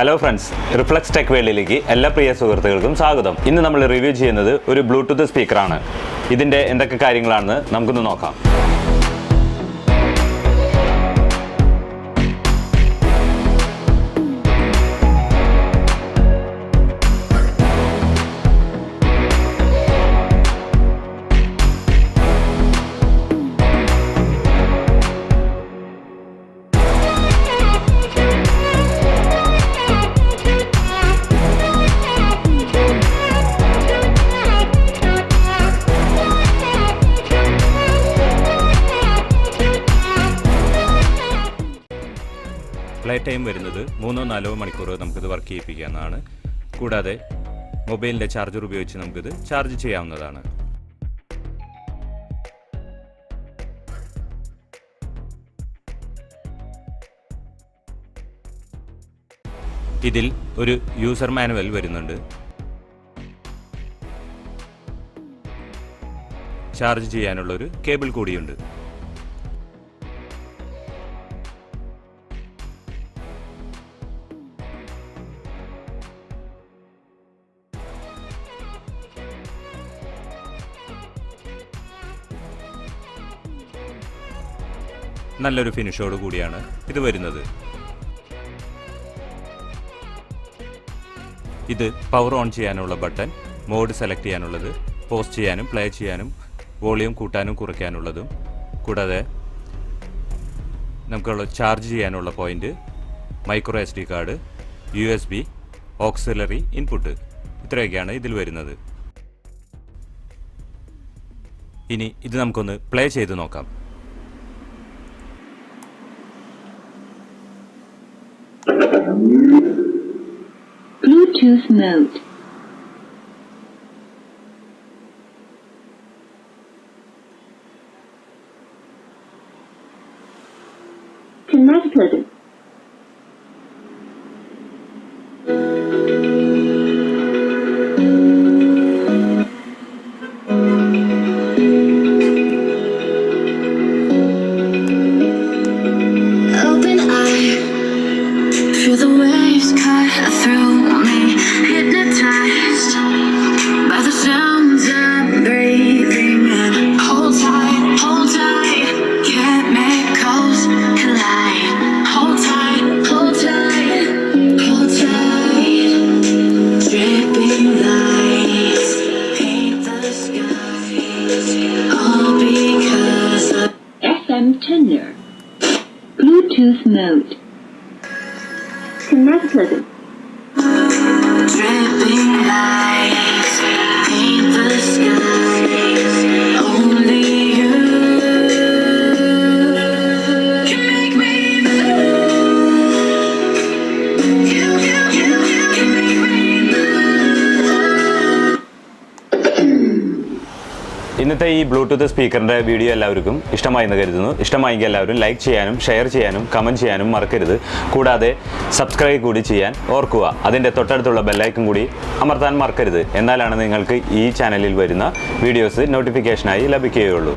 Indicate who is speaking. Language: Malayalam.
Speaker 1: Hello friends, Reflex Tech വേൾഡിലേക്ക് എല്ലാ പ്രിയ സുഹൃത്തുക്കൾക്കും സ്വാഗതം. ഇന്ന് നമ്മൾ റിവ്യൂ ചെയ്യുന്നത് ഒരു ബ്ലൂടൂത്ത് സ്പീക്കറാണ്. ഇതിന്റെ എന്തൊക്കെ കാര്യങ്ങളാണെന്ന് നമുക്കൊന്ന് നോക്കാം. പ്ലേ ടൈം വരുന്നത് 3-4 മണിക്കൂർ നമുക്കിത് വർക്ക് ചെയ്യിപ്പിക്കാവുന്നതാണ്. കൂടാതെ മൊബൈലിൻ്റെ ചാർജർ ഉപയോഗിച്ച് നമുക്കിത് ചാർജ് ചെയ്യാവുന്നതാണ്. ഇതിൽ ഒരു യൂസർ മാനുവൽ വരുന്നുണ്ട്. ചാർജ് ചെയ്യാനുള്ളൊരു കേബിൾ കൂടിയുണ്ട്. നല്ലൊരു ഫിനിഷോട് കൂടിയാണ് ഇത് വരുന്നത്. ഇത് പവർ ഓൺ ചെയ്യാനുള്ള ബട്ടൺ, മോഡ് സെലക്ട് ചെയ്യാനുള്ളത്, പോസ്റ്റ് ചെയ്യാനും പ്ലേ ചെയ്യാനും വോളിയം കൂട്ടാനും കുറയ്ക്കാനുള്ളതും, കൂടാതെ നമുക്കുള്ള ചാർജ് ചെയ്യാനുള്ള point, micro SD card, USB, auxiliary input, ഇത്രയൊക്കെയാണ് ഇതിൽ വരുന്നത്. ഇനി ഇത് നമുക്കൊന്ന് പ്ലേ ചെയ്ത് നോക്കാം.
Speaker 2: Bluetooth mode. Connected. Open eye, feel the waves cut through me, hypnotized by the sounds I'm breathing in. Hold tight, chemicals collide. Hold tight, hold tight, hold tight. Dripping lights paint the skies, all because of FM tenor. Bluetooth mode. Connected. Dripping lights paint the skies. Only you can make me move. You can make me move.
Speaker 1: ഇന്നത്തെ ഈ ബ്ലൂടൂത്ത് സ്പീക്കറിൻ്റെ വീഡിയോ എല്ലാവർക്കും ഇഷ്ടമായി എന്ന് കരുതുന്നു. ഇഷ്ടമായെങ്കിൽ എല്ലാവരും ലൈക്ക് ചെയ്യാനും ഷെയർ ചെയ്യാനും കമൻറ്റ് ചെയ്യാനും മറക്കരുത്. കൂടാതെ സബ്സ്ക്രൈബ് കൂടി ചെയ്യാൻ ഓർക്കുക. അതിൻ്റെ തൊട്ടടുത്തുള്ള ബെല്ലൈക്കൺ കൂടി അമർത്താൻ മറക്കരുത്. എന്നാലാണ് നിങ്ങൾക്ക് ഈ ചാനലിൽ വരുന്ന വീഡിയോസ് നോട്ടിഫിക്കേഷനായി ലഭിക്കുകയുള്ളൂ.